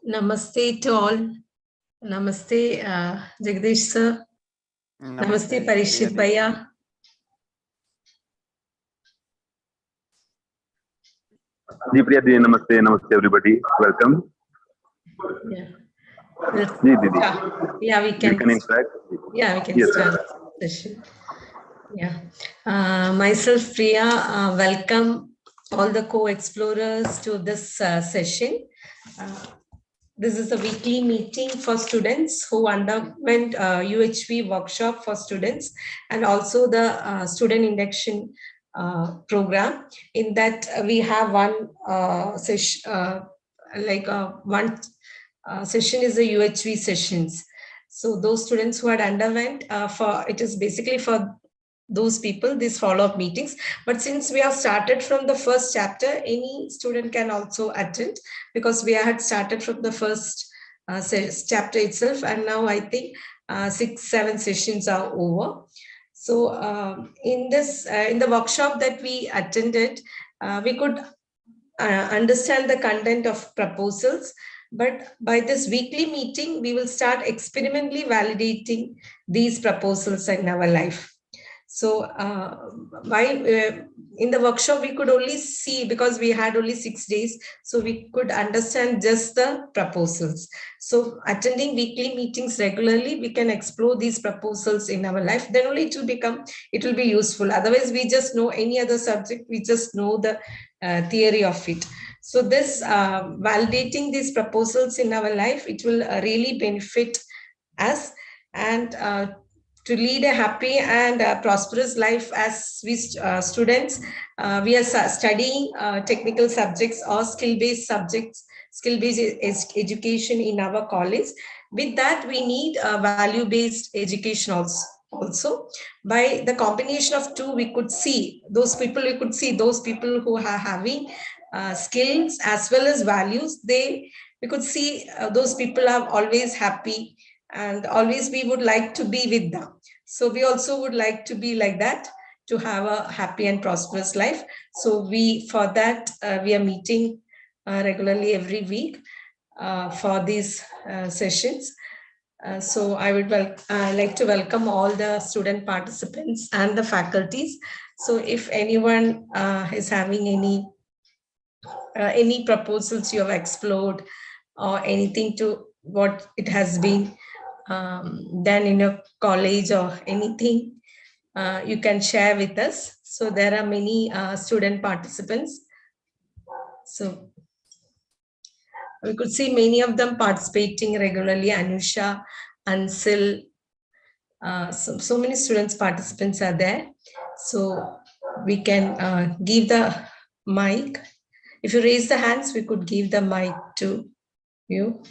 Namaste to all. Namaste, Jagdish sir. Namaste, Parishit Bhaiya. Priya Didi, namaste, namaste everybody. Welcome. Yeah. Yeah, we can interact. Yeah, we can start the session. Yeah. Myself, Priya, welcome all the co-explorers to this session. This is a weekly meeting for students who underwent UHV workshop for students and also the student induction program. In that, we have one session, one session is the UHV sessions. So those students who had underwent it is basically for those people, these follow-up meetings. But since we have started from the first chapter, any student can also attend because we had started from the first chapter itself. And now I think 6-7 sessions are over. So in the workshop that we attended, we could understand the content of proposals. But by this weekly meeting, we will start experimentally validating these proposals in our life. So in the workshop, we could only see, because we had only 6 days, so we could understand just the proposals. So attending weekly meetings regularly, we can explore these proposals in our life. Then only it will be useful. Otherwise, we just know any other subject, we just know the theory of it. So this validating these proposals in our life, it will really benefit us and to lead a happy and prosperous life as we students. We are studying technical subjects or skill-based subjects, skill-based education in our college. With that, we need value-based education also. By the combination of two, we could see those people who are having skills as well as values. We could see those people are always happy and always we would like to be with them. So we also would like to be like that, to have a happy and prosperous life. So for that, we are meeting regularly every week for these sessions. So I would like to welcome all the student participants and the faculties. So if anyone is having any proposals you have explored or anything to what it has been done in your college or anything, you can share with us. So there are many student participants. So we could see many of them participating regularly. Anusha, Ansil, so many students participants are there. So we can give the mic. If you raise the hands, we could give the mic to you.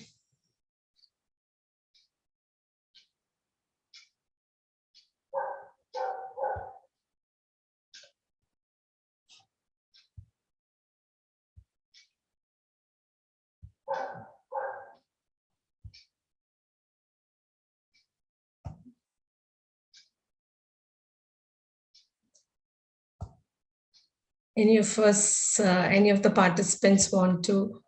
Any of us, any of the participants want to,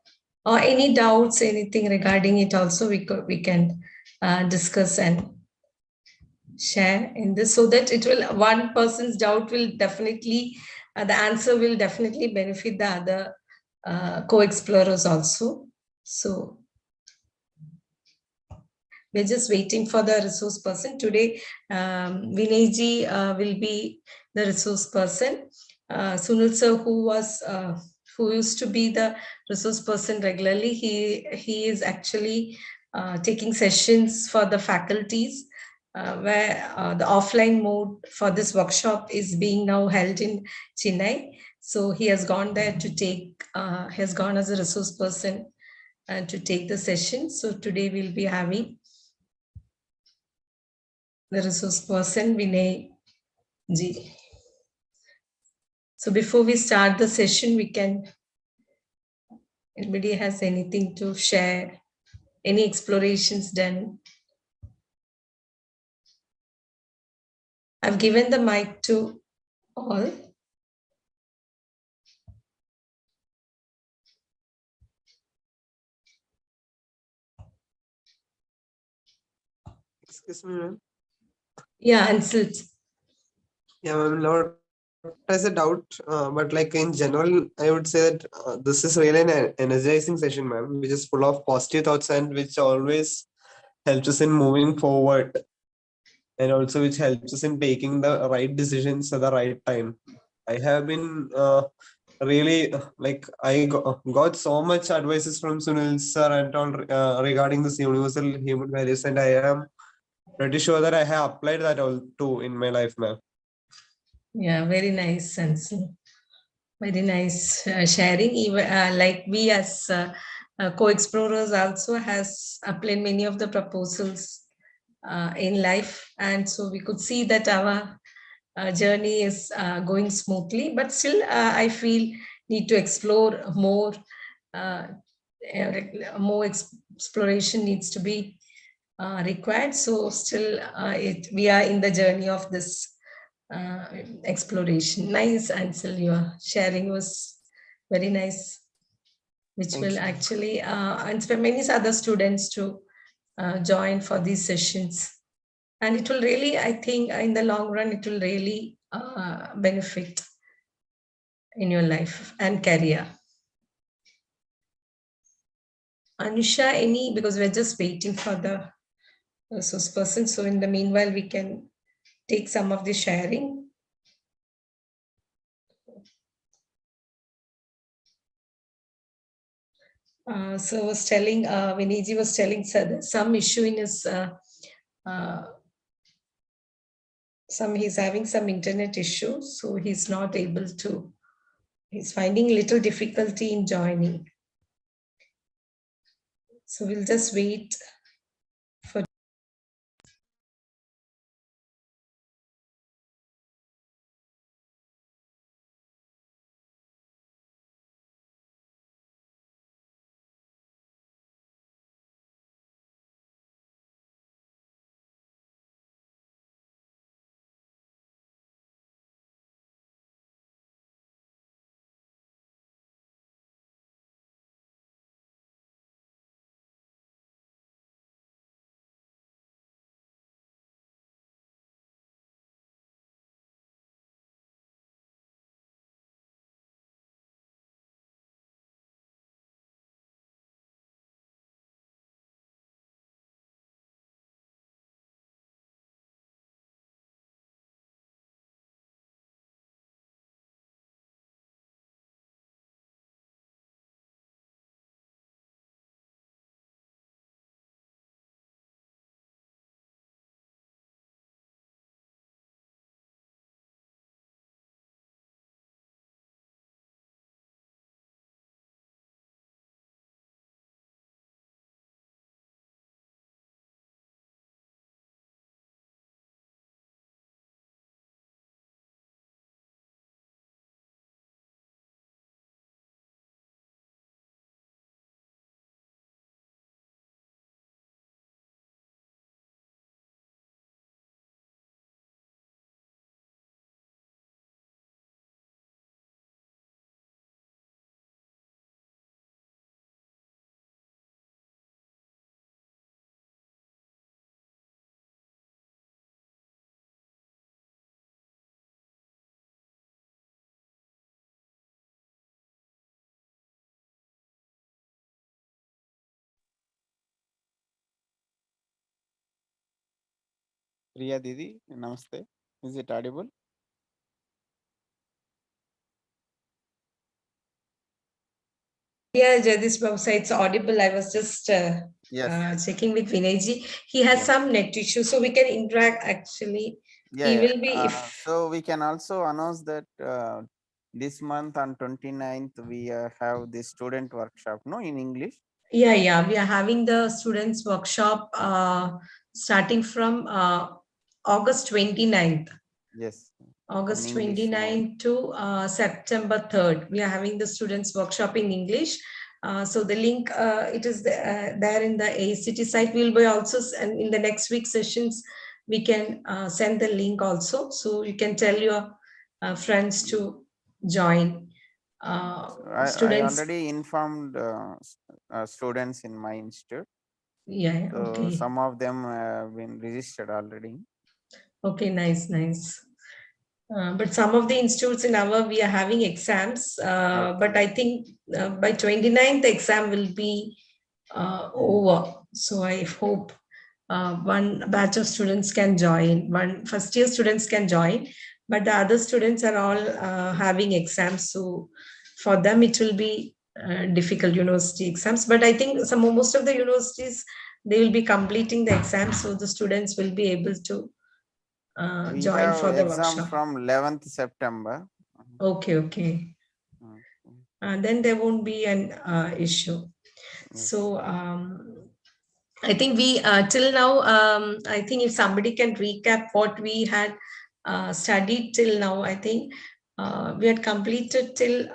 or any doubts, anything regarding it also, we can discuss and share in this, so that it will, one person's doubt will definitely, the answer will definitely benefit the other co-explorers also. So we're just waiting for the resource person. Today, Vinay ji will be the resource person. Sunil sir, who used to be the resource person regularly, he is actually taking sessions for the faculties, where the offline mode for this workshop is being now held in Chennai. So he has gone there to take, has gone as a resource person to take the session. So today we'll be having the resource person, Vinay ji. So before we start the session, anybody has anything to share, any explorations done? I've given the mic to all. Excuse me, ma'am. Yeah, Ansel. Yeah, ma'am. Not as a doubt, but like in general, I would say that this is really an energizing session, ma'am, which is full of positive thoughts and which always helps us in moving forward, and also which helps us in taking the right decisions at the right time. I have been really like got so much advices from Sunil sir and all regarding this universal human values, and I am pretty sure that I have applied that all too in my life, ma'am. Yeah, very nice, Ansel. Very nice sharing. Even like we as co-explorers also has applied many of the proposals in life, and so we could see that our journey is going smoothly. But still, I feel need to explore more. Uh, More exploration needs to be required. So still, we are in the journey of this uh, exploration. Nice, Ansel. Your sharing was very nice, which Thank will you. actually inspire many other students to join for these sessions. And it will really, I think, in the long run, it will really benefit in your life and career. Anusha, any, because we're just waiting for the resource person. So in the meanwhile, we can take some of the sharing. So I was telling, Viniji was telling some issue in his, he's having some internet issue, so he's not able to, he's finding little difficulty in joining. So we'll just wait for. Priya Didi, namaste. Is it audible? Yeah, Jagdish Babu, it's audible. I was just Yes. checking with Vinayji. He has Yes. some net issue, so we can interact actually. Yeah, He yeah. will be if. So we can also announce that this month on 29th we have the student workshop, no, in English. Yeah, we are having the students workshop starting from August 29th. Yes. In August English mode. 29th to September 3rd. We are having the students workshop in English. So the link, it is there in the AICTE site. We'll be also, and in the next week sessions, we can send the link also. So you can tell your friends to join. I Students. already informed students in my institute. Yeah, So okay. some of them have been registered already. Okay, nice. But some of the institutes in our, we are having exams, but I think by 29th the exam will be over. So I hope one batch of students can join, one first year students can join, but the other students are all having exams. So for them it will be difficult university exams. But I think most of the universities, they will be completing the exams, so the students will be able to We join have for the exam workshop. from 11th September. Okay. Then there won't be an issue. Yes. So I think we till now, I think if somebody can recap what we had studied till now, I think we had completed till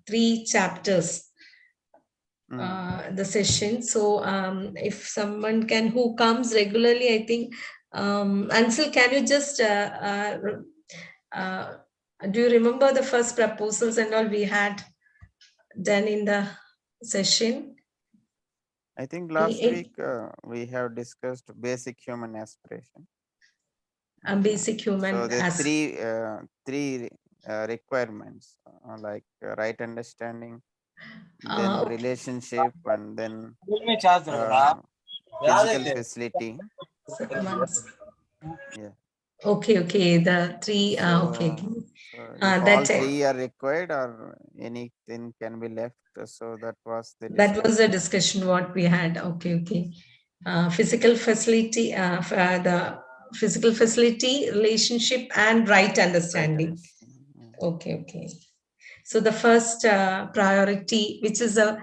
3 chapters the session. So if someone can, who comes regularly, I think Ansel, can you just do you remember the first proposals and all we had done in the session? I think last week we have discussed basic human aspiration. Basic human. So the three requirements like right understanding, then relationship, and then physical facility. Yeah. Okay. The 3. Okay. If all 3 are required or anything can be left, so that was the discussion. That was the discussion what we had. Okay. Physical facility, the physical facility, relationship, and right understanding. Okay. So the first priority, which is the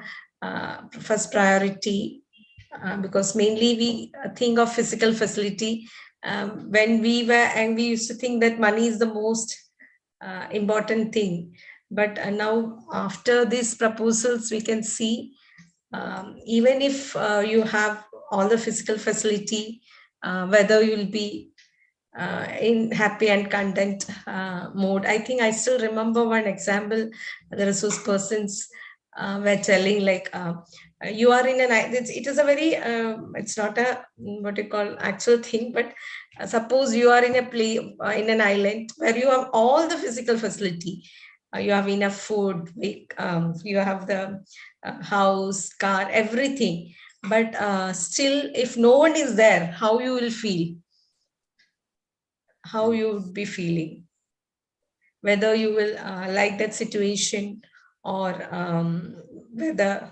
first priority, because mainly we think of physical facility when we were, and we used to think that money is the most important thing. But now after these proposals, we can see even if you have all the physical facility, whether you'll be in happy and content mode. I think I still remember one example. The resource persons were telling like you are in it is a very it's not a what you call actual thing, but suppose you are in a play in an island where you have all the physical facility. You have enough food, you have the house, car, everything, but still if no one is there, how you will feel, how you would be feeling, whether you will like that situation, or whether,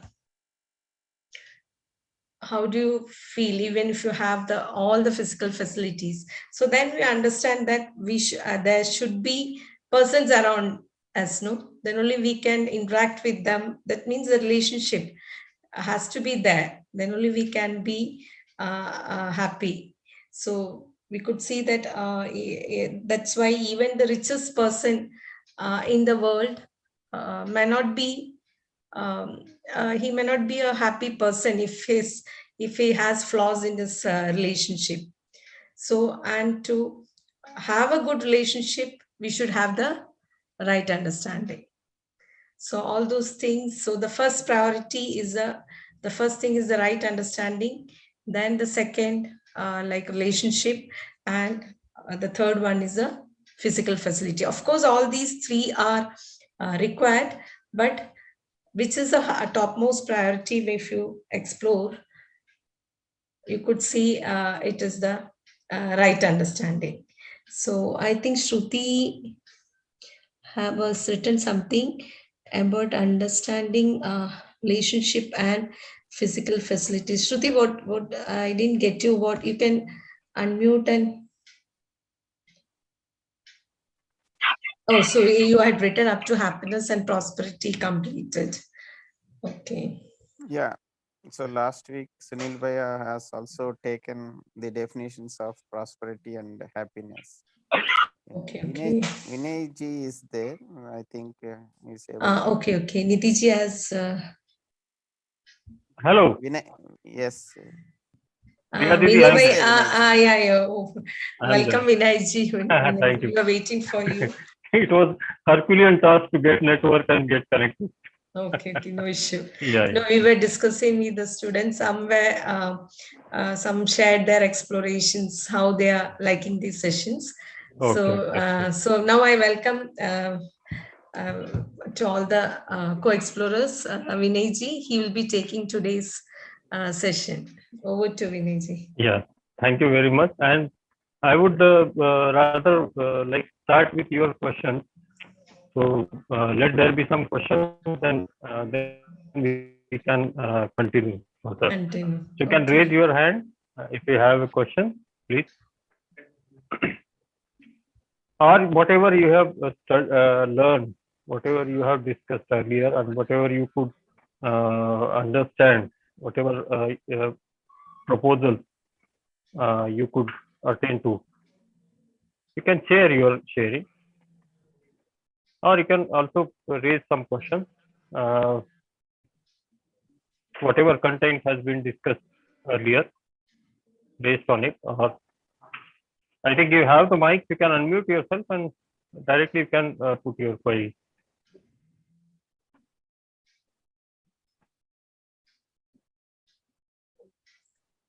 how do you feel even if you have the all the physical facilities. So then we understand that there should be persons around us, no, then only we can interact with them. That means the relationship has to be there, then only we can be happy. So we could see that that's why even the richest person in the world may not be he may not be a happy person if he has flaws in this relationship. So, and to have a good relationship, we should have the right understanding. So all those things. So the first priority is the first thing is the right understanding. Then the second, like relationship, and the third one is a physical facility. Of course, all these 3 are required, but which is a topmost priority? If you explore, you could see it is the right understanding. So I think Shruti was written something about understanding relationship and physical facilities. Shruti, what I didn't get you. What you can unmute and. Oh, so you had written up to happiness and prosperity completed. Okay. Yeah. So last week, Sunil Bhaiya has also taken the definitions of prosperity and happiness. Okay. Vinay ji is there. I think he's able to. Okay. Niti ji has. Hello. Vinay, yes. Vinay bhai, yeah. Oh, welcome, Vinay ji. Thank you. We are waiting for you. It was Herculean task to get network and get connected. Okay, okay, no issue. Yeah, No, yeah. we were discussing with the students. Some shared their explorations, how they are liking these sessions. Okay. So now I welcome to all the co-explorers, Vinay ji. He will be taking today's session. Over to Vinay ji. Yeah. Thank you very much. And I would rather like start with your questions. So let there be some questions, and then we can continue further. So you Continue. can raise Okay. your hand if you have a question, please, or whatever you have learned, whatever you have discussed earlier, and whatever you could understand, whatever proposals you could attend to. You can share your sharing, or you can also raise some questions. Uh, Whatever content has been discussed earlier, based on it, or I think you have the mic, you can unmute yourself and directly you can put your query.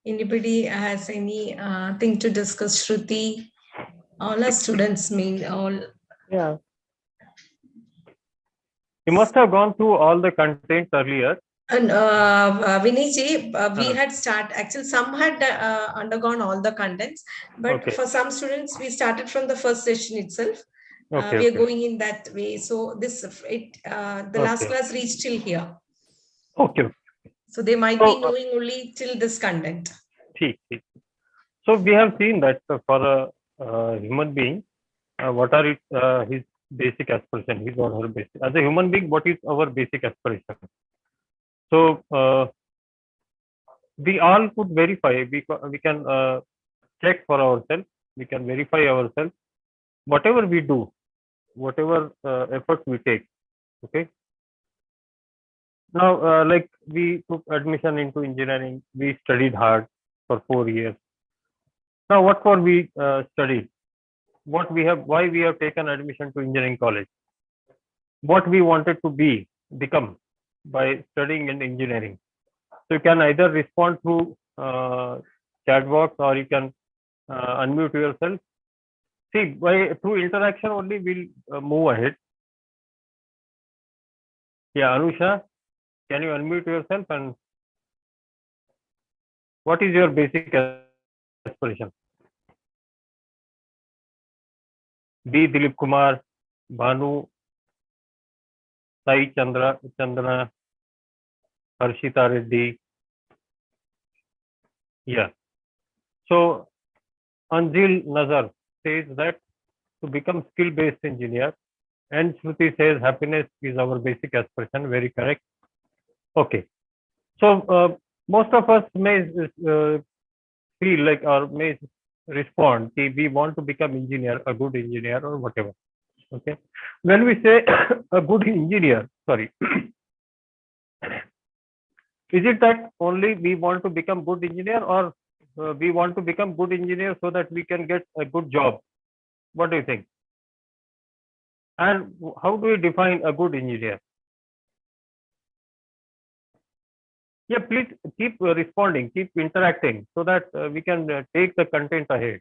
Anybody has any thing to discuss, Shruti? All our students mean all. Yeah. You must have gone through all the content earlier. And Vinay ji, we had actually some had undergone all the contents, but Okay. for some students, we started from the first session itself. Okay. We are Okay. going in that way. So the last Okay. class reached till here. Okay. So they might be So, knowing only till this content. ठीक. So we have seen that for a human being, what are his basic aspiration, his or her basic. As a human being, what is our basic aspiration? So we all could verify. We can check for ourselves. We can verify ourselves. Whatever we do, whatever effort we take. Okay. Now, like we took admission into engineering, we studied hard for 4 years. Now, what for we studied? What we have? Why we have taken admission to engineering college? What we wanted to become by studying in engineering. So you can either respond through chat box or you can unmute yourself. See, through interaction only we'll move ahead. Yeah, Anusha, can you unmute yourself and what is your basic aspiration? B. Dilip Kumar, Bhanu, Sai Chandana, Harshita Reddy. Yeah. So Anjil Nazar says that to become skill-based engineer, and Shruti says happiness is our basic aspiration. Very correct. Okay. So most of us may feel like or may respond, we want to become engineer, a good engineer or whatever. Okay. When we say a good engineer, sorry, is it that only we want to become good engineer or we want to become good engineer so that we can get a good job? What do you think? And how do we define a good engineer? Yeah, please keep responding, keep interacting so that we can take the content ahead.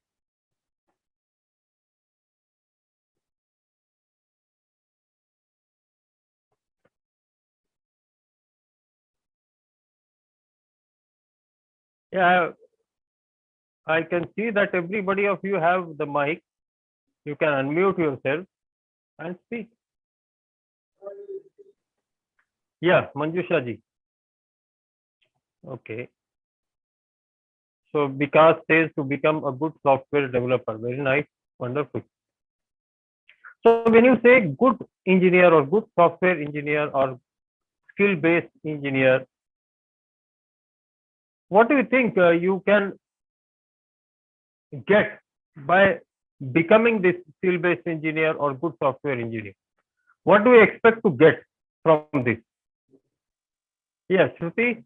Yeah, I can see that everybody of you have the mic. You can unmute yourself and speak. Yeah, Manjusha ji. Okay. So Vikas says to become a good software developer. Very nice. Wonderful. So when you say good engineer or good software engineer or skill-based engineer, what do you think you can get by becoming this skill-based engineer or good software engineer? What do you expect to get from this? Yes, Shruti,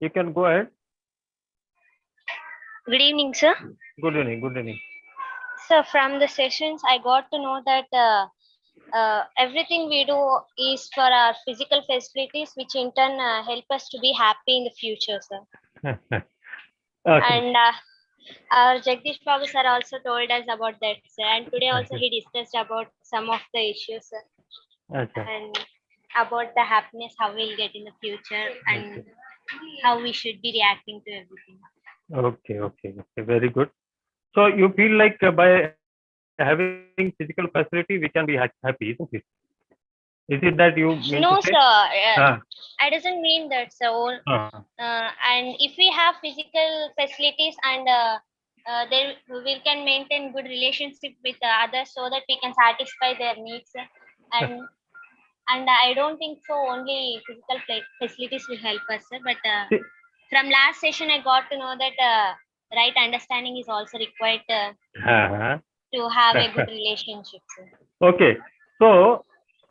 you can go ahead. Good evening, sir. Good evening. Good evening. So from the sessions, I got to know that everything we do is for our physical facilities, which in turn help us to be happy in the future, sir. Okay. And our Jagdish Babu sir also told us about that, sir. And today also he discussed about some of the issues, sir, Okay. and about the happiness how we'll get in the future and how we should be reacting to everything. Okay. Very good. So you feel like by having physical facility, we can be happy, isn't it? Is it that you mean No, to say? sir. Ah, I doesn't mean that, sir. ah. And if we have physical facilities and then we can maintain good relationship with others so that we can satisfy their needs, and I don't think so only physical facilities will help us, sir, but See, from last session I got to know that right understanding is also required ah, to have a good relationship, sir. okay. So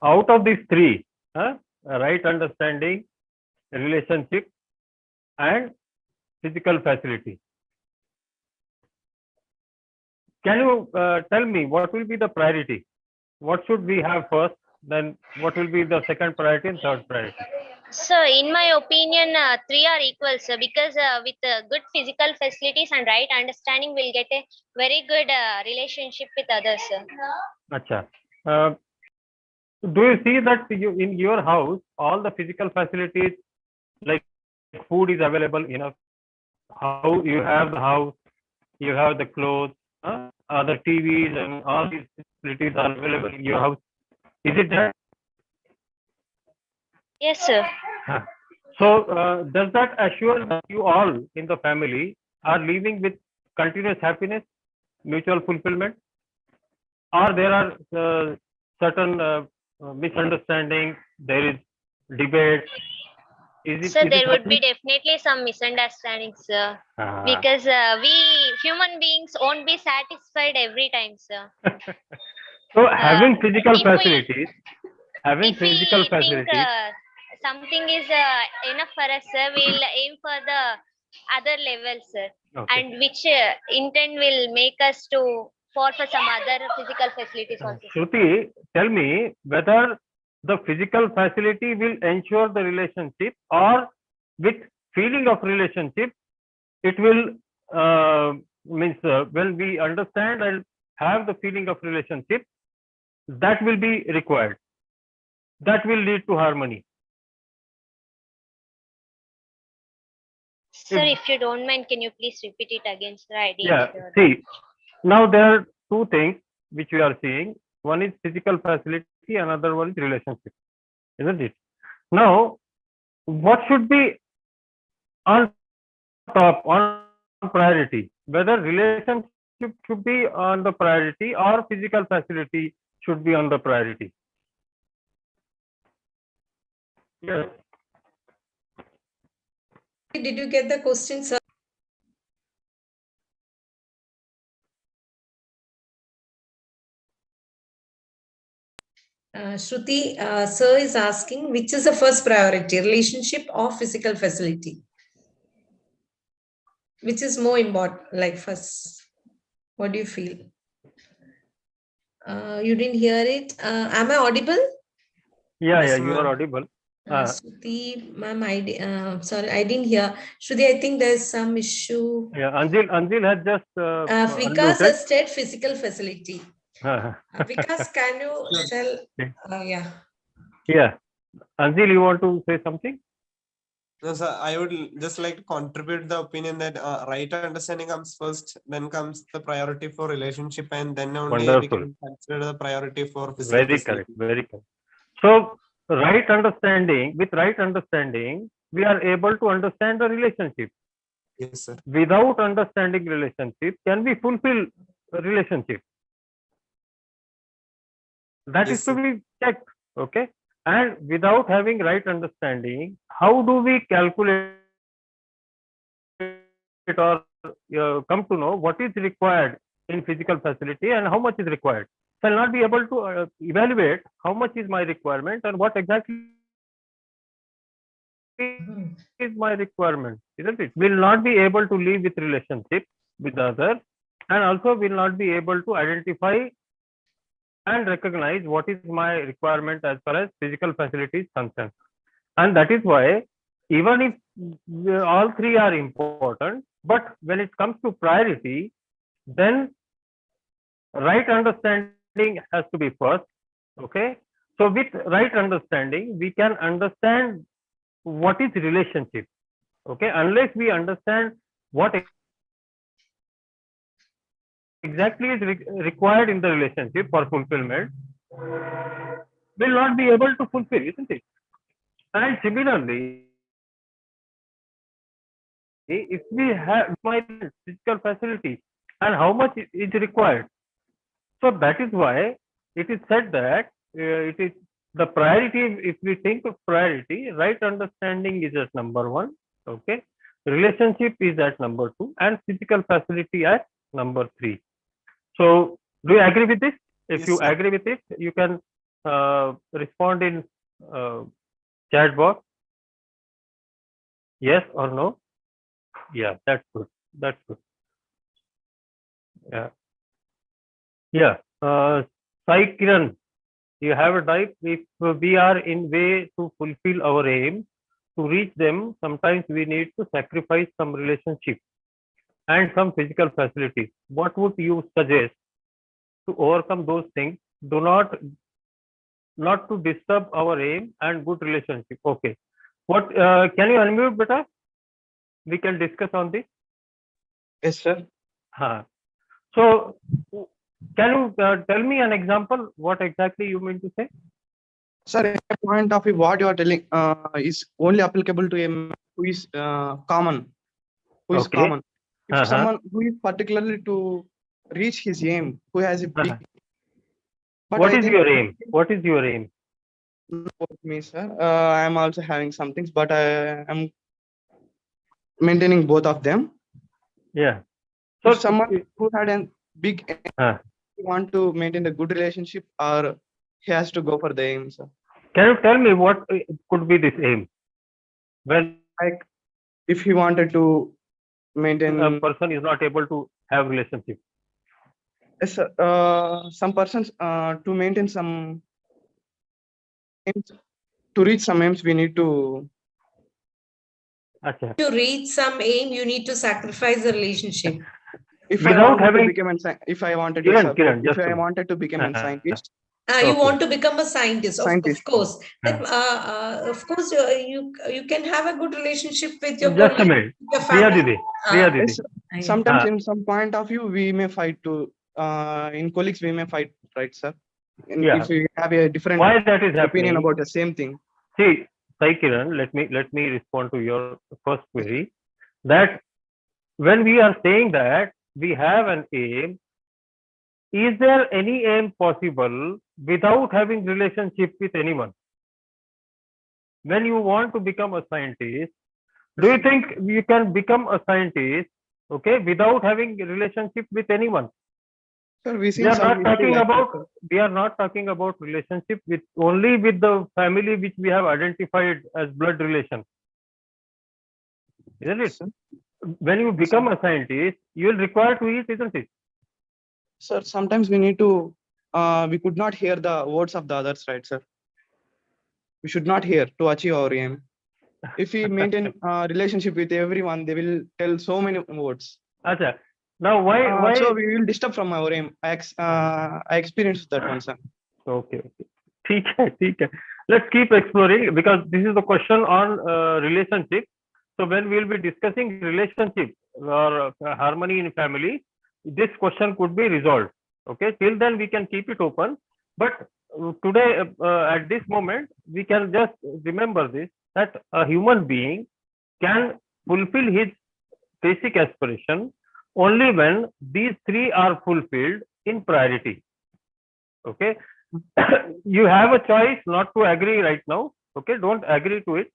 out of these three, right understanding, relationship, and physical facility, can you tell me what will be the priority? What should we have first? Then what will be the second priority and third priority? So, in my opinion, three are equal, sir, because with good physical facilities and right understanding, we'll get a very good relationship with others, sir. Acha. Do you see that you in your house all the physical facilities like food is available enough? How you have the house, you have the clothes, other TVs and all these facilities are available in your house. Is it that? Yes, sir. So does that assure that you all in the family are living with continuous happiness, mutual fulfillment, or there are certain misunderstandings? There is debate. So Is it there would be happening? definitely some misunderstandings, sir, Ah. because we human beings won't be satisfied every time, sir. So having physical If facilities, we think something is enough for us, sir, we'll aim for the other levels, sir, okay. and which intent will make us to fall for some other physical facilities also. Shruti, tell me whether the physical facility will ensure the relationship, or with feeling of relationship, it will means when we understand and have the feeling of relationship, that will be required. That will lead to harmony. Sir, if you don't mind, can you please repeat it again, sir? I didn't Yeah. hear that. See, now there are two things which we are seeing. One is physical facility, another one is relationship, isn't it? Now, what should be on top, on priority? Whether relationship should be on the priority or physical facility should be on the priority. Yes. Did you get the question, sir? Shruti, sir is asking, which is the first priority, relationship or physical facility? Which is more important, like first? What do you feel? You didn't hear it? Am I audible? Yeah, Yes, you are ma'am. audible. Shruti, ma'am, sorry, I didn't hear. Shruti, I think there's some issue. Yeah, Anjil has just Vikas unmuted. has said physical facility. Vikas, can you tell? Yeah. Yeah. Anjil, you want to say something? No, sir, I would just like to contribute the opinion that right understanding comes first, then comes the priority for relationship, and then only we Wonderful. can consider the priority for physical Very facility. correct. Very correct. So, right understanding, with right understanding, we are able to understand the relationship. Yes, sir. Without understanding relationship, can we fulfill a relationship? That Yes, is to sir. be checked. Okay. And without having right understanding, how do we calculate or come to know what is required in physical facility and how much is required? So I'll not be able to evaluate how much is my requirement and what exactly is my requirement, isn't it? Will not be able to live with relationship with others, and also will not be able to identify and recognize what is my requirement as far as physical facility is concerned. And that is why, even if all three are important, but when it comes to priority, then right understanding has to be first. Okay. So with right understanding, we can understand what is relationship. Okay. Unless we understand what exactly is required in the relationship for fulfillment, will not be able to fulfill, isn't it? And similarly, if we have my physical facility and how much is required, so that is why it is said that it is the priority. If we think of priority, right understanding is at number one. Okay, relationship is at number two, and physical facility at number three. So, do you agree with this? If Yes, you sir. agree with it, you can respond in uh, chat box. Yes or no? Yeah, that's good. That's good. Yeah. Yeah. Sai Kiran, you have a type. If we are in way to fulfill our aim, to reach them, sometimes we need to sacrifice some relationship and some physical facilities. What would you suggest to overcome those things? Do not to disturb our aim and good relationship. Okay. What can you unmute, beta? We can discuss on this. Yes, sir. So, can you tell me an example? What exactly you mean to say? Sir, at a point of view, what you are telling is only applicable to a man who is common. Who is Okay. common. If Uh-huh. someone who is particularly to reach his aim, who has a big. But What I is think your aim? What is your aim? for me, sir, I am also having some things, but I am maintaining both of them. Yeah. So if someone who had a big aim, want to maintain a good relationship, or he has to go for the aim, sir. Can you tell me what could be this aim? When like if he wanted to maintain a person is not able to have relationship. Yes, sir. Some persons to maintain some aims, to reach some aims, we need to. Achha. To reach some aim, you need to sacrifice the relationship. If Without I wanted having, to become if I wanted Kiran, to support, Kiran, if just I wanted to become a scientist. You Okay. want to become a scientist, of course. Then, of course, you can have a good relationship with your Just a colleagues, minute. your Priya family. Didi. Priya Didi. Yes, sometimes in some point of view, we may fight to, in colleagues, we may fight, right, sir? Yeah. If we have a different Why that is opinion happening? about the same thing. See, Sai Kiran, let me respond to your first query. That when we are saying that we have an aim, is there any aim possible without having relationship with anyone? When you want to become a scientist, do you think you can become a scientist, okay, without having a relationship with anyone? Sir, We are not talking about relationship with only with the family which we have identified as blood relation, isn't it? When you become a scientist, you will require to eat, isn't it? Sir, sometimes we need to. We could not hear the words of the others, right, sir? We should not hear to achieve our aim. If we maintain relationship with everyone, they will tell so many words. Achha. Now, why? So we will disturb from our aim. I experienced that one, sir. Okay. Okay. Let's keep exploring, because this is the question on relationship. So when we will be discussing relationship or harmony in family, this question could be resolved. Okay. Till then we can keep it open. But today, at this moment, we can just remember this, that a human being can fulfill his basic aspiration only when these three are fulfilled in priority. Okay. You have a choice not to agree right now. Okay. Don't agree to it.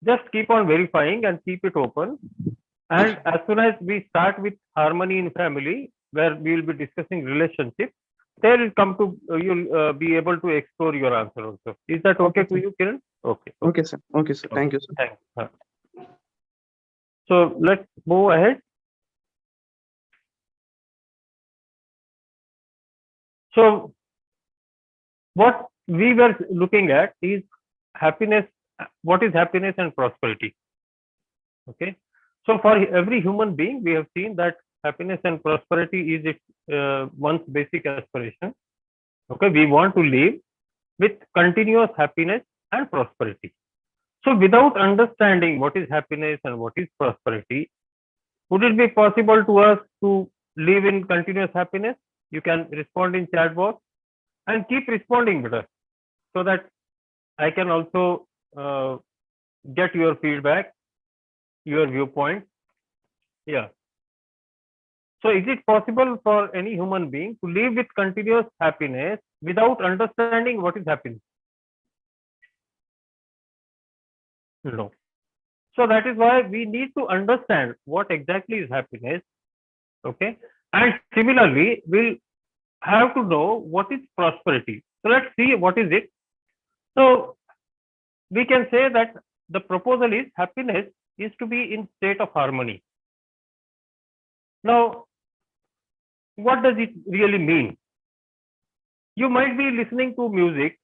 Just keep on verifying and keep it open. And as soon as we start with harmony in family, where we will be discussing relationship, they will come to, you'll be able to explore your answer also. Is that okay to you, Kiran? Okay. Okay, sir. Okay, sir. Thank you, sir. Thanks. So let's move ahead. So what we were looking at is happiness. What is happiness and prosperity? Okay. So for every human being, we have seen that happiness and prosperity is its one's basic aspiration. Okay. We want to live with continuous happiness and prosperity. So without understanding what is happiness and what is prosperity, would it be possible to us to live in continuous happiness? You can respond in chat box and keep responding with us so that I can also get your feedback, your viewpoint. Yeah. So is it possible for any human being to live with continuous happiness without understanding what is happiness? No. So that is why we need to understand what exactly is happiness. Okay. And similarly, we'll have to know what is prosperity. So let's see what is it. So we can say that the proposal is happiness is to be in state of harmony. Now, what does it really mean? You might be listening to music.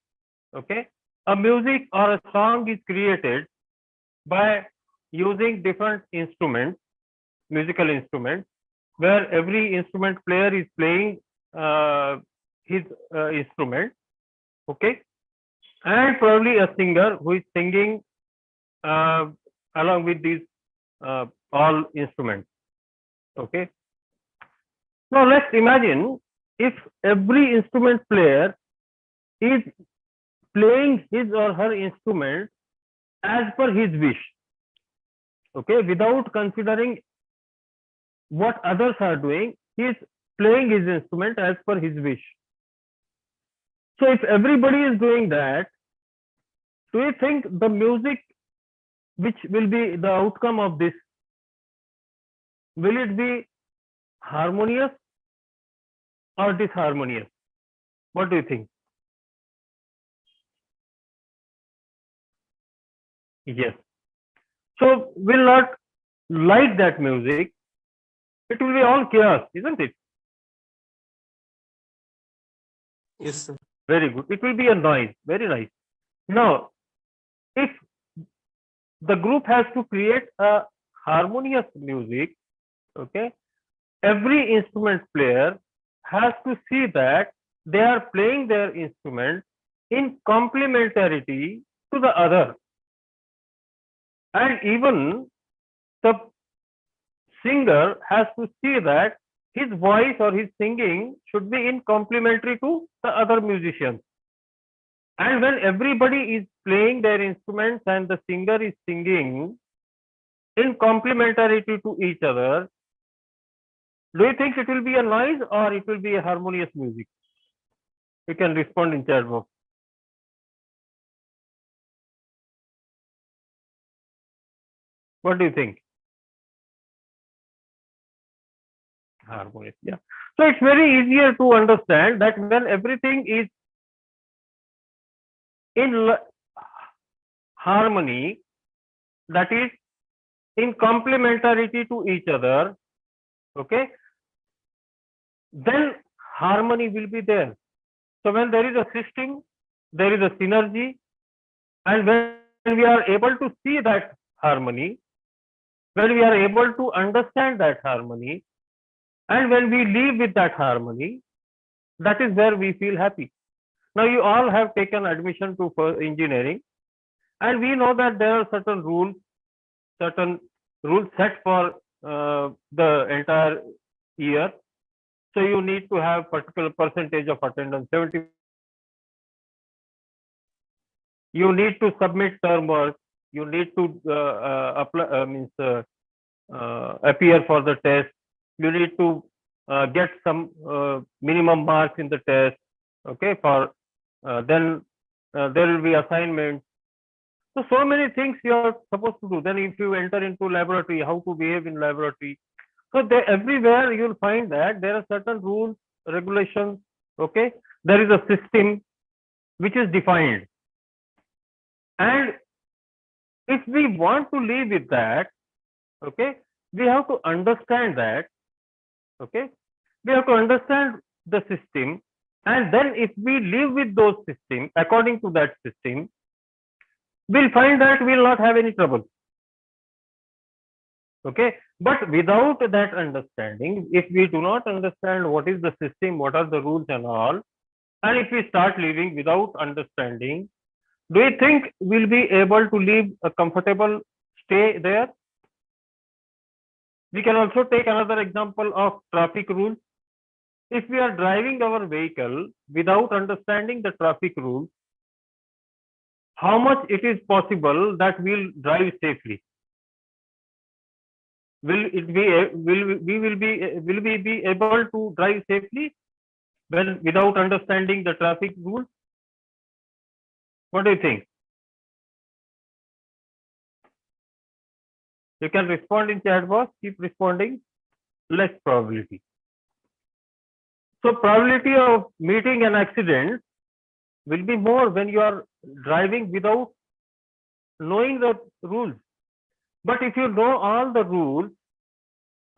Okay. A music or a song is created by using different instruments, musical instruments, where every instrument player is playing his instrument, okay, and probably a singer who is singing along with these all instruments, okay. Now let's imagine if every instrument player is playing his or her instrument as per his wish, okay, without considering what others are doing. He is playing his instrument as per his wish. So if everybody is doing that, do you think the music which will be the outcome of this, will it be harmonious or disharmonious? What do you think? Yes. So we'll not like that music. It will be all chaos, isn't it? Yes, sir. Very good. It will be a noise. Very nice. Now, if the group has to create a harmonious music, okay, every instrument player has to see that they are playing their instrument in complementarity to the other. And even the singer has to see that his voice or his singing should be in complementary to the other musicians. And when everybody is playing their instruments and the singer is singing in complementarity to each other, do you think it will be a noise or it will be a harmonious music? You can respond in chat box. What do you think? Harmonious, yeah. So it's very easier to understand that when everything is in harmony, that is in complementarity to each other, okay, then harmony will be there. So when there is a system, there is a synergy, and when we are able to see that harmony, when we are able to understand that harmony, and when we live with that harmony, that is where we feel happy. Now you all have taken admission to engineering, and we know that there are certain rules set for the entire year. So you need to have particular percentage of attendance, 70. You need to submit term work. You need to appear for the test. You need to get some minimum marks in the test. Okay, for then there will be assignments. So many things you are supposed to do. Then if you enter into laboratory, how to behave in laboratory. So everywhere you'll find that there are certain rules, regulations. Okay, there is a system which is defined, and if we want to live with that, okay, we have to understand that. Okay, we have to understand the system, And then if we live with those systems, according to that system, we'll find that we'll not have any trouble. Okay. But without that understanding, if we do not understand what is the system, what are the rules and all, and if we start living without understanding, do you think we'll be able to live a comfortable stay there? We can also take another example of traffic rules. If we are driving our vehicle without understanding the traffic rules, how much it is possible that we'll drive safely? Will we be able to drive safely when without understanding the traffic rules? What do you think? You can respond in chat box. Keep responding. Less probability. So probability of meeting an accident will be more when you are driving without knowing the rules. But if you know all the rules,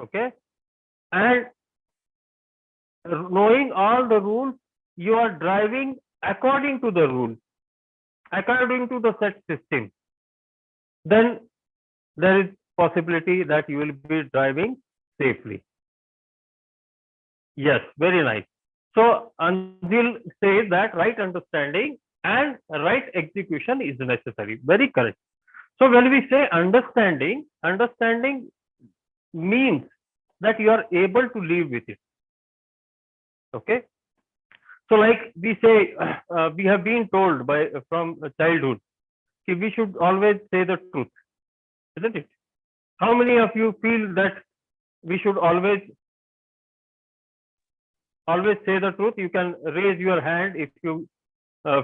okay, and knowing all the rules, you are driving according to the rules, according to the set system, then there is possibility that you will be driving safely. Yes, very nice. So Anjil says that right understanding and right execution is necessary. Very correct. So when we say understanding, understanding means that you are able to live with it. Okay. So like we say, we have been told from childhood, we should always say the truth, isn't it? How many of you feel that we should always say the truth? You can raise your hand if you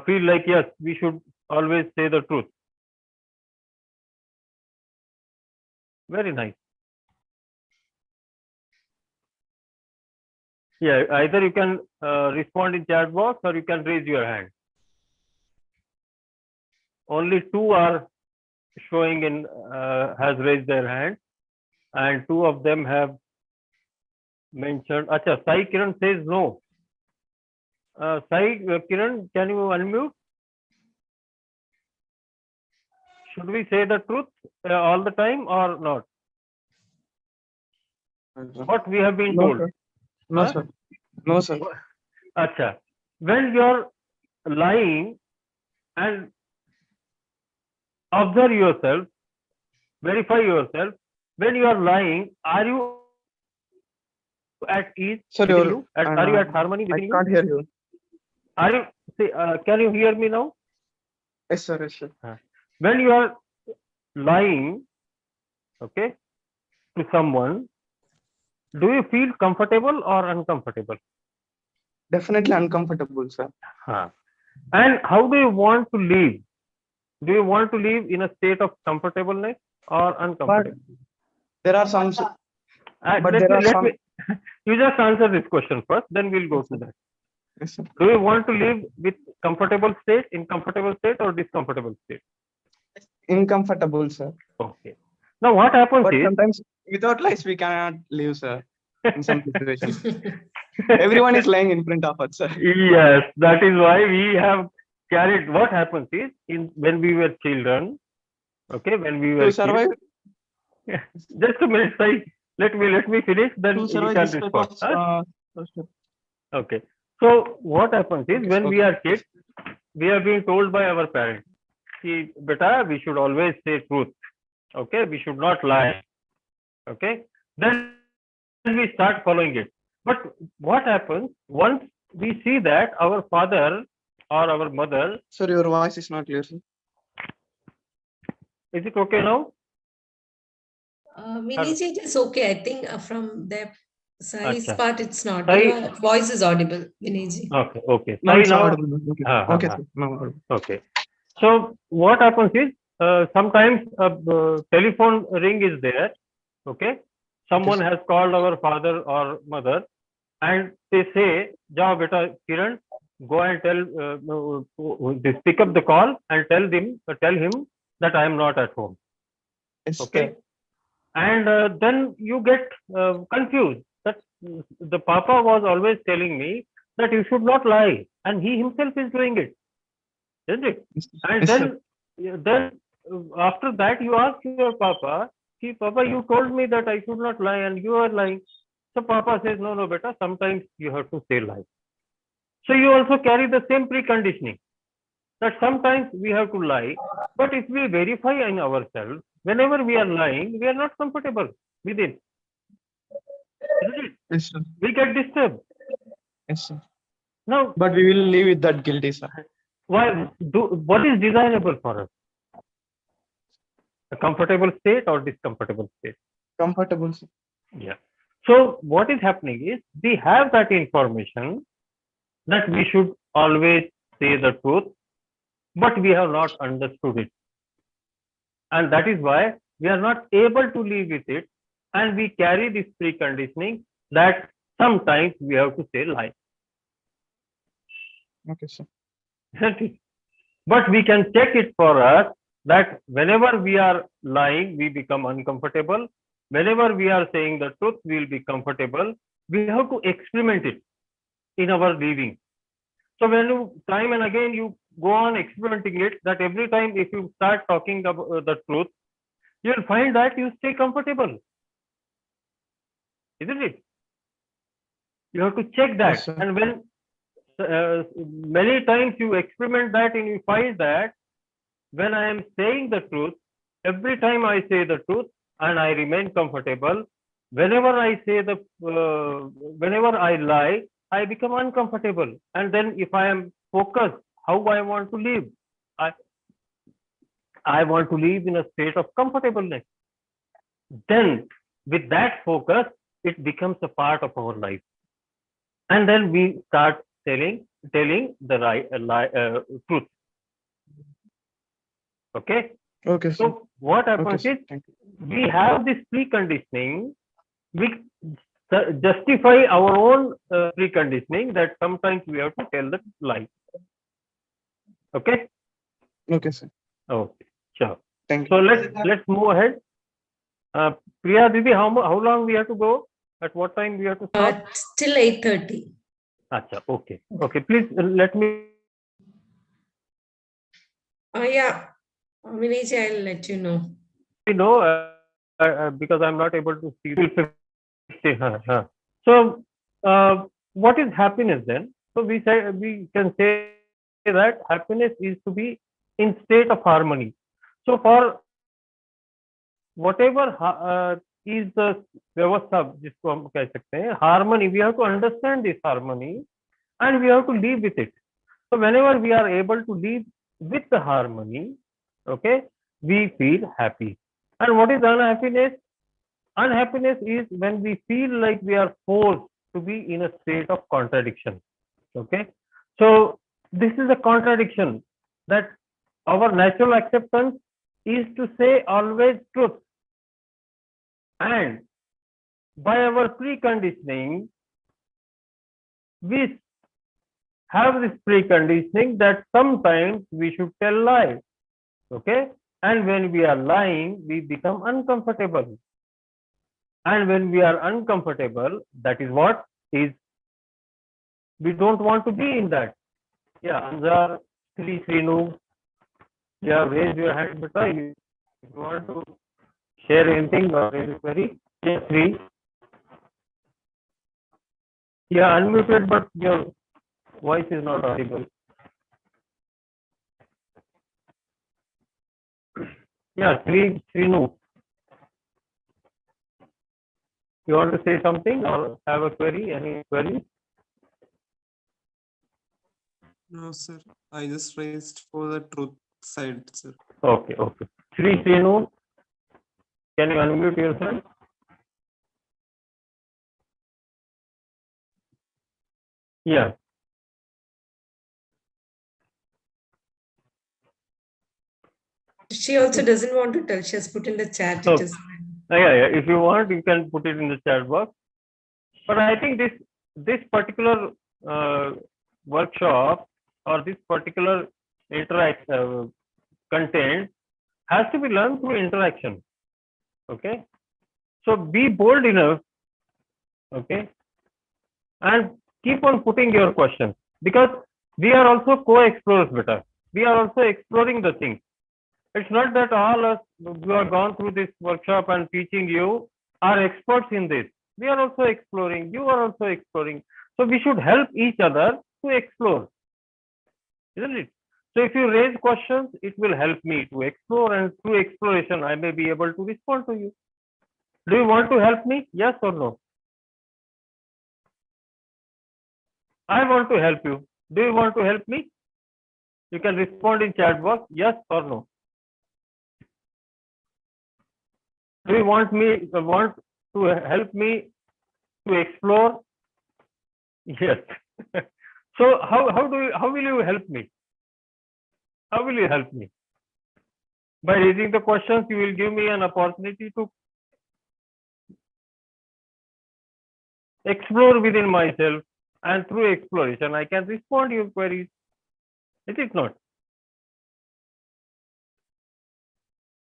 feel like, yes, we should always say the truth. Very nice. Yeah, either you can respond in chat box or you can raise your hand. Only 2 are showing in has raised their hand, and 2 of them have mentioned. Acha, Sai Kiran says no. Sai Kiran, can you unmute? Should we say the truth all the time or not? What we have been told. Sir. No, sir. No, sir. Acha, when you're lying and observe yourself, verify yourself, when you are lying, are you at ease? Sir, within you? Are you at harmony I within can't you? hear you. Are you? Can you hear me now? Yes, sir. Yes, sir. When you are lying, okay, to someone, do you feel comfortable or uncomfortable? Definitely uncomfortable, sir. And how do you want to live? Do you want to live in a state of comfortableness or uncomfortable? There are some. You just answer this question first, then we'll go to that. Yes, sir. Do you want to live with comfortable state, in comfortable state, or discomfortable state? Incomfortable, sir. Okay. Now what happens But is sometimes without lies we cannot live, sir. In some situations, everyone is lying in front of us, sir. Yes, that is why we have carried. What happens is when we were children, okay, when we were To survive, kids, just a minute, Sai. Let me finish. Then to you survive can this type respond. of. Okay. So what happens is Okay, when we okay. are kids, we are being told by our parents, "See, beta, we should always say truth. Okay, we should not lie." Okay. Then we start following it. But what happens once we see that our father or our mother, Sir, your voice is not clear, sir. is it okay now? Viniji, it is okay. I think from the size Acha. part, it's not. Sai- Your voice is audible, Viniji. Okay. No, Sai it's now. audible. Okay, okay, sir. No, audible. Okay. So what happens is sometimes a telephone ring is there. Okay. Someone has called our father or mother, and they say, "Jao beta Kiran, go and tell, pick up the call and tell him that I am not at home." Yes, Okay. sir. And then you get confused that the Papa was always telling me that you should not lie, and he himself is doing it, isn't it? And Yes, sir. then after that you ask your Papa, "See, Papa, you told me that I should not lie, and you are lying." So Papa says, "No, no, beta. Sometimes you have to say lie." So you also carry the same preconditioning that sometimes we have to lie, but if we verify in ourselves, whenever we are lying, we are not comfortable with it, isn't it? Yes, sir. We get disturbed. Yes, sir. Now, But we will live with that guilty, sir. what is desirable for us? A comfortable state or discomfortable state? Comfortable, sir. Yeah. So what is happening is we have that information that we should always say the truth, but we have not understood it. And that is why we are not able to live with it. And we carry this preconditioning that sometimes we have to say lie. Okay, sir. Isn't it? But we can check it for us that whenever we are lying, we become uncomfortable. Whenever we are saying the truth, we will be comfortable. We have to experiment it in our living. So when you time and again you go on experimenting it, that every time if you start talking about the truth, you will find that you stay comfortable, isn't it? You have to check that. Yes, sir. And when many times you experiment that and you find that when I am saying the truth, every time I say the truth and I remain comfortable, whenever I say whenever I lie, I become uncomfortable. And then if I am focused, how I want to live, I want to live in a state of comfortableness. Then with that focus, it becomes a part of our life. And then we start telling the truth. Okay. Okay, sir. So what Okay, happens sir. is Thank you. we have this preconditioning. We justify our own preconditioning that sometimes we have to tell the lie. Okay. Okay, sir. Okay. Sure. Thank So you. let's move ahead. Priya Didi, how long we have to go? At what time we have to stop? Till 8:30. Acha, okay. Okay. Please let me Yeah, Vinay, I'll let you know. know because I'm not able to see. So what is happiness then? So we can say that happiness is to be in state of harmony. So for whatever is the व्यवस्था जिसको हम कह सकते हैं harmony, we have to understand this harmony and we have to live with it. So whenever we are able to live with the harmony, okay, we feel happy. And what is unhappiness? Unhappiness is when we feel like we are forced to be in a state of contradiction. Okay. So this is a contradiction that our natural acceptance is to say always truth. And by our preconditioning, we have this preconditioning that sometimes we should tell lies. Okay. And when we are lying, we become uncomfortable. And when we are uncomfortable, that is what is, we don't want to be in that. Yeah, Anzar, Srinu, you have raised your hand, but if you want to share anything or any query, yes, Sri. Yeah, unmuted, but your voice is not audible. Yeah, Srinu. You want to say something or have a query? Any query? No, sir. I just raised for the truth side, sir. Okay, okay. Srinu, can you unmute yourself? Yeah. She also doesn't want to tell. She has put in the chat. So, It is. yeah. If you want, you can put it in the chat box. But I think this particular workshop or this particular content has to be learned through interaction. Okay. So be bold enough. Okay. And keep on putting your questions, because we are also co-explorers, beta. We are also exploring the things. It's not that all us who have gone through this workshop and teaching you are experts in this. We are also exploring. You are also exploring. So we should help each other to explore, isn't it? So if you raise questions, it will help me to explore, and through exploration, I may be able to respond to you. Do you want to help me? Yes or no? I want to help you. Do you want to help me? You can respond in chat box, yes or no. Do you want to help me to explore? Yes. So how will you help me? How will you help me? By raising the questions, you will give me an opportunity to explore within myself, and through exploration, I can respond to your queries. Is it not?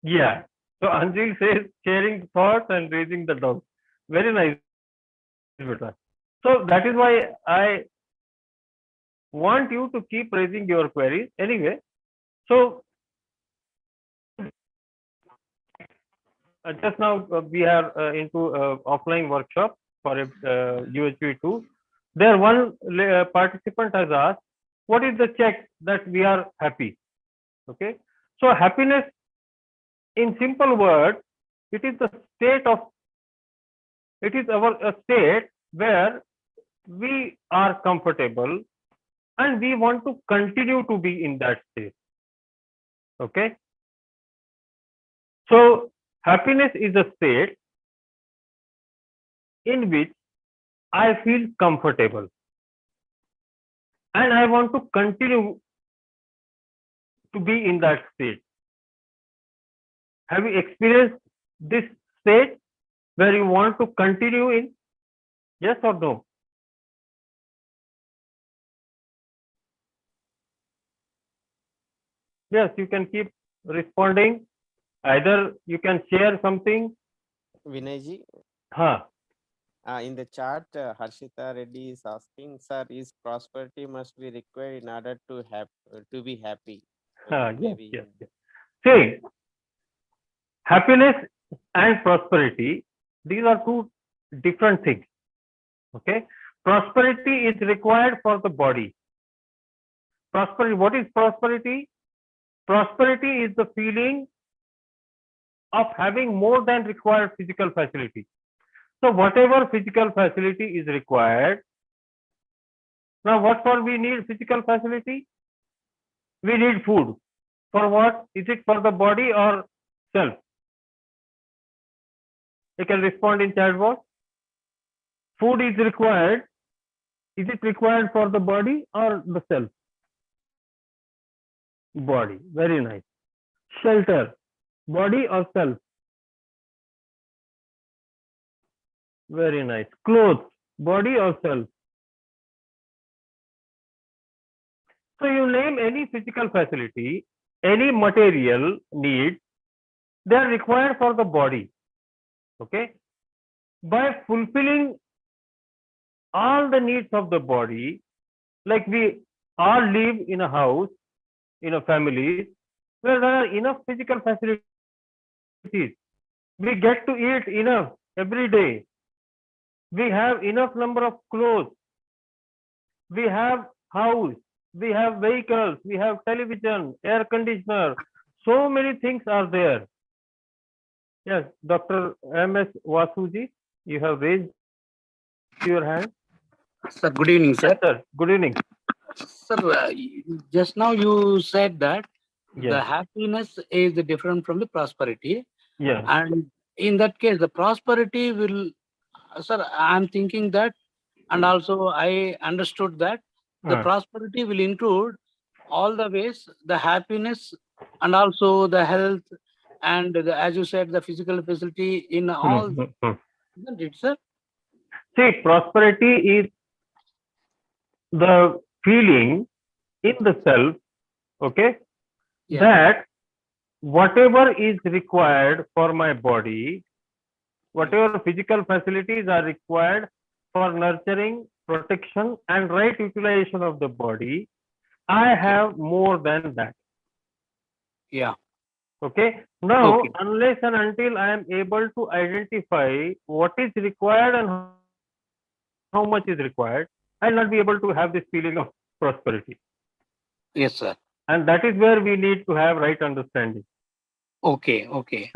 Yeah. So Anjil says sharing thoughts and raising the doubts. Very nice, Beta. So that is why I want you to keep raising your queries. Anyway, so just now we are into offline workshop for UHV 2. There one participant has asked, what is the check that we are happy? Okay. So happiness, in simple words, it is our state where we are comfortable and we want to continue to be in that state. Okay. So happiness is a state in which I feel comfortable and I want to continue to be in that state. Have you experienced this state where you want to continue in? Yes or no? Yes, you can keep responding. Either you can share something. Vinayji, Huh. in the chat, Harshita Reddy is asking, sir, is prosperity must be required in order to be happy? Yes, Maybe yes, yes. See, happiness and prosperity, these are two different things. Okay. Prosperity is required for the body. Prosperity, what is prosperity? Prosperity is the feeling of having more than required physical facility. So whatever physical facility is required, now what for we need physical facility? We need food. For what? Is it for the body or self? You can respond in chat box. Food is required. Is it required for the body or the self? Body. Very nice. Shelter. Body or self? Very nice. Clothes. Body or self? So you name any physical facility, any material need, they are required for the body. Okay. By fulfilling all the needs of the body, like we all live in a house, in a family, where there are enough physical facilities. We get to eat enough every day. We have enough number of clothes. We have house. We have vehicles. We have television, air conditioner. So many things are there. Yes, Dr. M.S. Vasuji, you have raised your hand. Sir, good evening, sir. Yes, sir. Good evening. Sir, just now you said that the Yes. happiness is different from the prosperity. Yes. And in that case, the prosperity will, sir, I'm thinking that, and also I understood that the prosperity will include all the ways, the happiness and also the health and as you said, the physical facility in all, isn't it, sir? See, prosperity is the feeling in the self, okay, that whatever is required for my body, whatever physical facilities are required for nurturing protection and right utilization of the body, I have more than that. Yeah. Okay. Now, Okay. unless and until I am able to identify what is required and how much is required, I'll not be able to have this feeling of prosperity. Yes, sir. And that is where we need to have right understanding. Okay. Okay.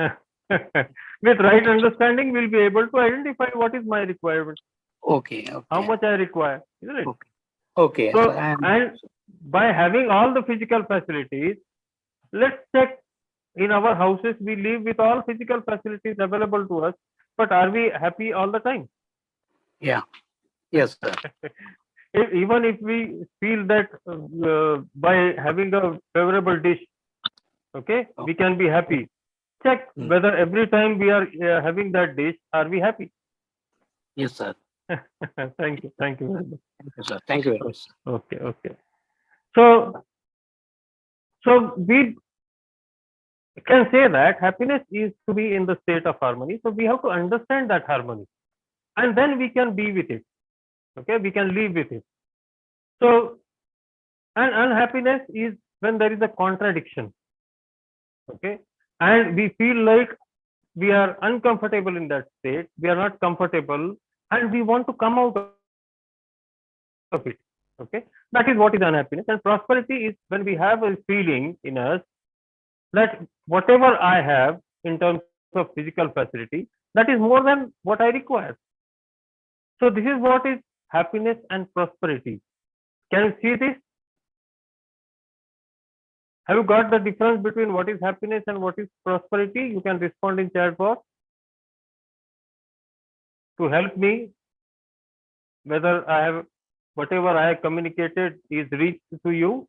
With right understanding, we'll be able to identify what is my requirement, Okay. how Okay. much I require, isn't it? Okay. Okay. So, So, and by having all the physical facilities, let's check in our houses, we live with all physical facilities available to us, but are we happy all the time? yeah. Yes, sir. Even if we feel that by having a favorable dish, okay, we can be happy. Check whether every time we are having that dish, are we happy? Yes, sir. Thank you. Thank you very much. Thank you, sir. Thank you very much. Okay. Okay. So we can say that happiness is to be in the state of harmony. So we have to understand that harmony, and then we can be with it. Okay, we can live with it. So, and unhappiness is when there is a contradiction. Okay, and we feel like we are uncomfortable in that state. We are not comfortable, and we want to come out of it. Okay, that is what is unhappiness. And prosperity is when we have a feeling in us that whatever I have in terms of physical facility, that is more than what I require. So this is what is happiness and prosperity. Can you see this? Have you got the difference between what is happiness and what is prosperity? You can respond in chat box to help me whether I have whatever I have communicated is reached to you.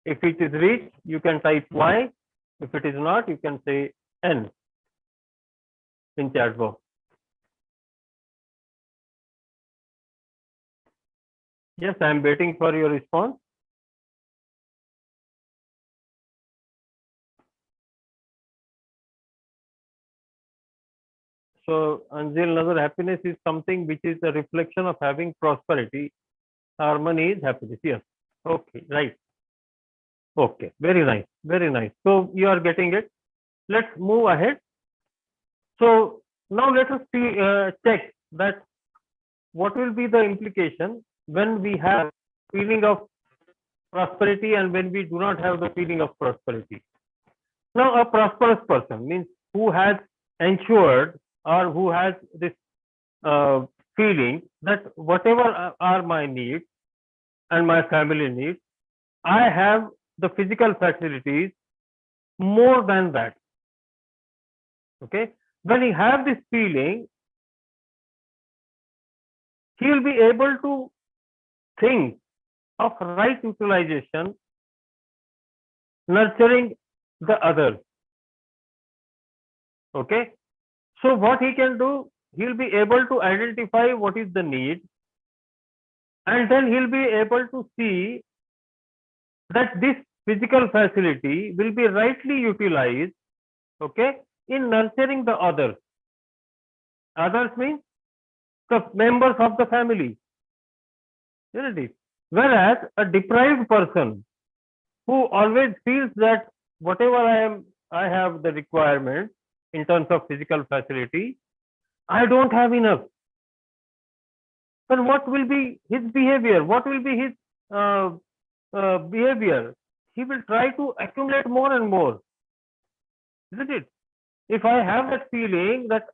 If it is reached, you can type Y. If it is not, you can say N in chat box. Yes, I am waiting for your response. So, Anjil Nazar, happiness is something which is a reflection of having prosperity. Harmony is happiness. Yes. Okay, right. Okay, very nice, very nice. So you are getting it. Let's move ahead. So now let us see, check that what will be the implication when we have feeling of prosperity and when we do not have the feeling of prosperity. Now, a prosperous person means who has ensured or who has this feeling that whatever are my needs and my family needs, I have the physical facilities more than that. Okay. When he have this feeling, he will be able to think of right utilization, nurturing the others. Okay. So what he can do, he'll be able to identify what is the need, and then he'll be able to see that this physical facility will be rightly utilized, okay, in nurturing the others. Others means the members of the family, isn't it? Whereas a deprived person who always feels that whatever I have the requirement in terms of physical facility, I don't have enough. Then what will be his behavior? What will be his behavior? He will try to accumulate more and more, isn't it? If I have that feeling that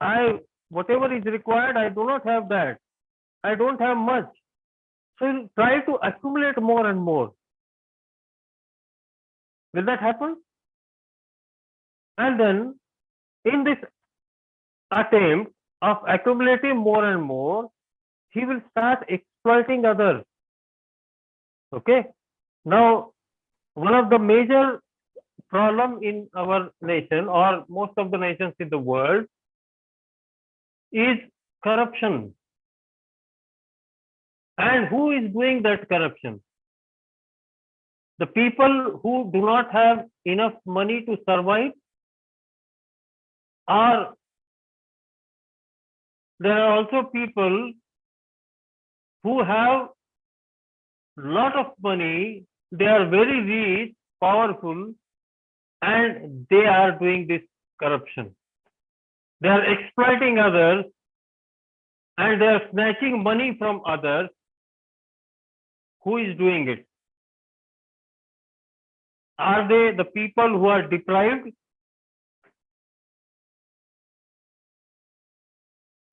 whatever is required, I do not have that. I don't have much. So he'll try to accumulate more and more. Will that happen? And then in this attempt of accumulating more and more, he will start exploiting others. Okay. Now, one of the major problem in our nation or most of the nations in the world is corruption. And who is doing that corruption? The people who do not have enough money to survive are there are also people who have lot of money, they are very rich, powerful, and they are doing this corruption. They are exploiting others and they are snatching money from others. Who is doing it? Are they the people who are deprived?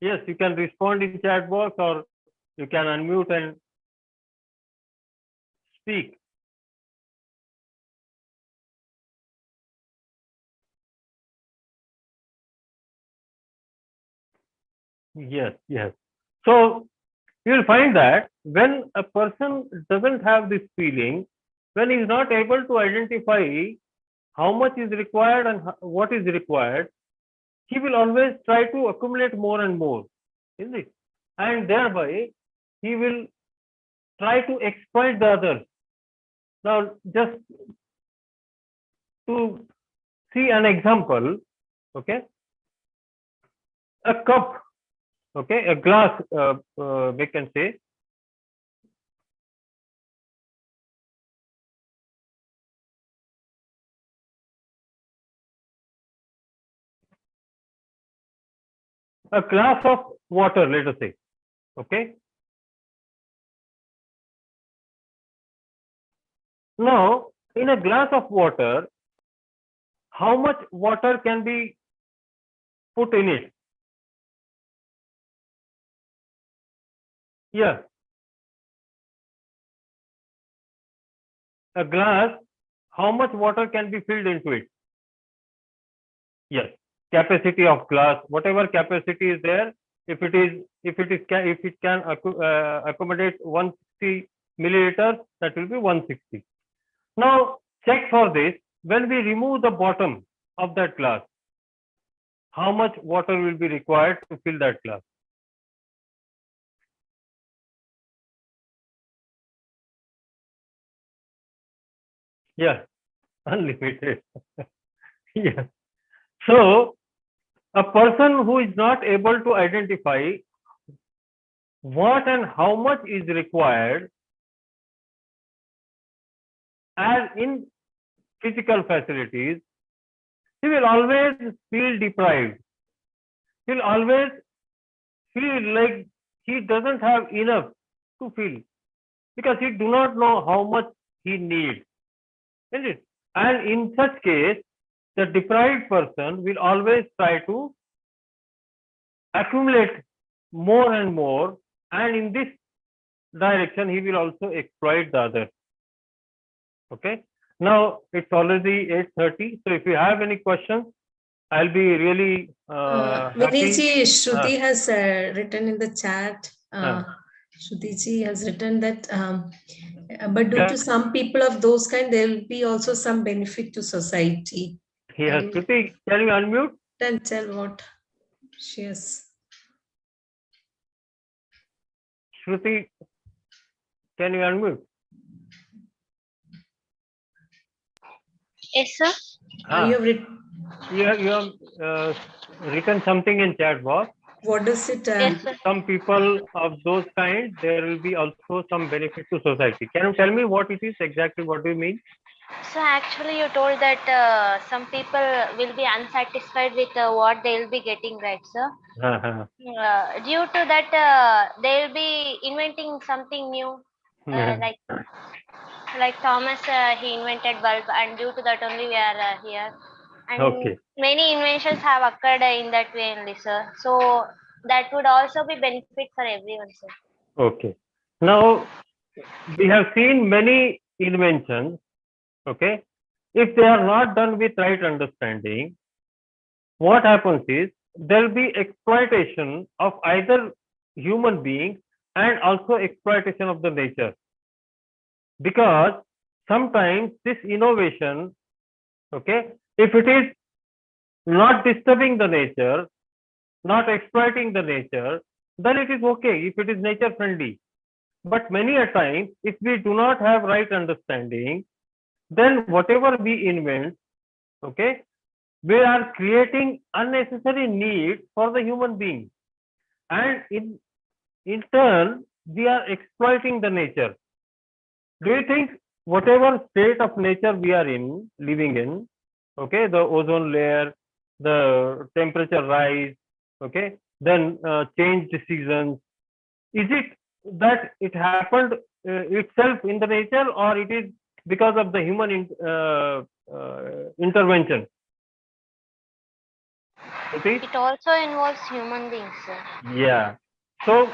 Yes, you can respond in chat box or you can unmute and speak. Yes, yes. So you will find that when a person doesn't have this feeling, when he is not able to identify how much is required and what is required, he will always try to accumulate more and more, isn't it? And thereby he will try to exploit the others. Now, just to see an example, okay, a cup, okay, a glass, we can say, a glass of water, let us say, okay. Now, in a glass of water, how much water can be put in it? Yeah, a glass, how much water can be filled into it? Yes, capacity of glass, whatever capacity is there, if it can accommodate 160 milliliters, that will be 160. Now check for this. When we remove the bottom of that glass, how much water will be required to fill that glass? Yeah, unlimited. Yeah. So a person who is not able to identify what and how much is required as in physical facilities, he will always feel deprived. He will always feel like he doesn't have enough to feel because he do not know how much he needs, isn't it? And in such case, the deprived person will always try to accumulate more and more, and in this direction, he will also exploit the other. Okay. Now it's already 8:30. So if you have any questions, I'll be really happy. Vinayji, Shruti has written in the chat. Shruti ji has written that, but due to some people of those kind, there will be also some benefit to society. Yes, Shruti, can you unmute? Then tell what she has. Shruti, can you unmute? Yes, sir. You have written something in chat box. What does it? Yes, sir. Some people of those kind, there will be also some benefit to society. Can you tell me what it is exactly? What do you mean? So actually, you told that some people will be unsatisfied with what they will be getting, right, sir? Due to that, they will be inventing something new, like Thomas, he invented bulb, and due to that only we are here. And many inventions have occurred in that way only, sir. So that would also be benefit for everyone, sir. Okay. Now we have seen many inventions. Okay. If they are not done with right understanding, what happens is there will be exploitation of either human beings and also exploitation of the nature. Because sometimes this innovation, okay, if it is not disturbing the nature, not exploiting the nature, then it is okay if it is nature friendly. But many a time, if we do not have right understanding, then whatever we invent, okay, we are creating unnecessary need for the human being. and in turn, we are exploiting the nature. Do you think whatever state of nature we are living in, okay, the ozone layer, the temperature rise, okay, then change seasons, is it that it happened itself in the nature, or it is because of the human intervention? Okay? It also involves human beings, sir. Yeah. So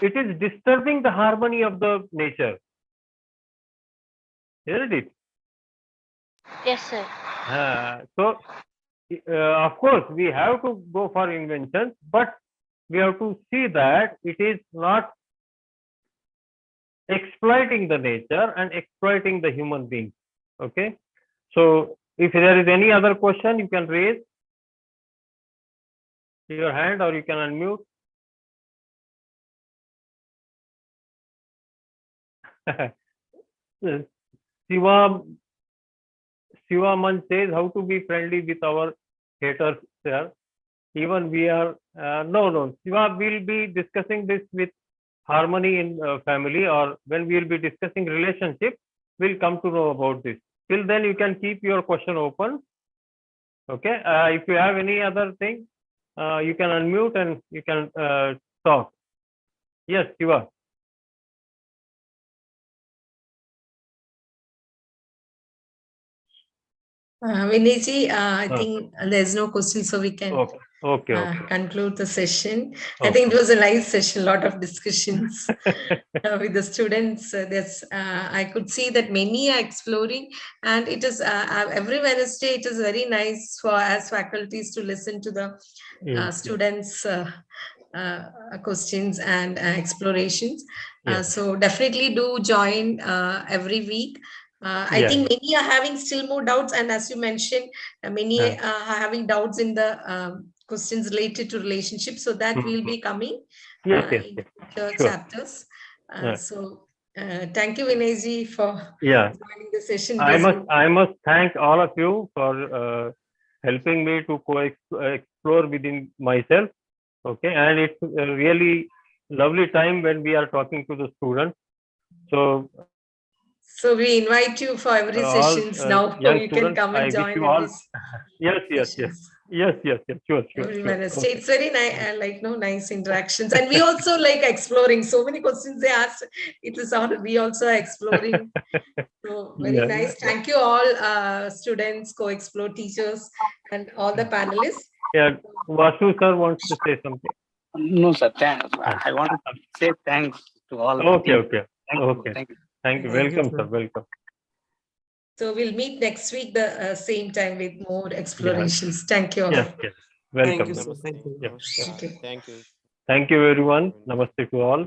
it is disturbing the harmony of the nature. Isn't it? Yes, sir. So, of course, we have to go for inventions, but we have to see that it is not exploiting the nature and exploiting the human being. Okay. So, if there is any other question, you can raise your hand or you can unmute. Sivaman says how to be friendly with our haters there. Even we are, no, Siva will be discussing this with harmony in family, or when we will be discussing relationship, we'll come to know about this. Till then, you can keep your question open. Okay. If you have any other thing, you can unmute and you can talk. Yes, Siva. Vinayji, I think there's no question, so we can Okay. conclude the session. I think it was a nice session, a lot of discussions with the students. I could see that many are exploring, and it is every Wednesday. It is very nice for as faculties to listen to the students' questions and explorations. So definitely do join every week. I think many are having still more doubts, and as you mentioned, many are having doubts in the questions related to relationships. So that will be coming in future chapters. So thank you, Vinayji, for joining the session. I must thank all of you for helping me to explore within myself. Okay, and it's a really lovely time when we are talking to the students. So we invite you for every sessions now. You can come and join every Yes, sure. Every Wednesday. It's very nice, nice interactions, and we also like exploring so many questions they asked. It is all we also are exploring. So very nice. Thank you all, students, co-explore teachers, and all the panelists. Yeah, Vasu sir wants to say something. No, sir. Thanks. I want to say thanks to all. Okay. Thank you. Welcome, sir. Welcome. So we'll meet next week the same time with more explorations. Thank you all. Yes. Welcome. Thank you, sir. Thank you. Thank you, everyone. Namaste to all.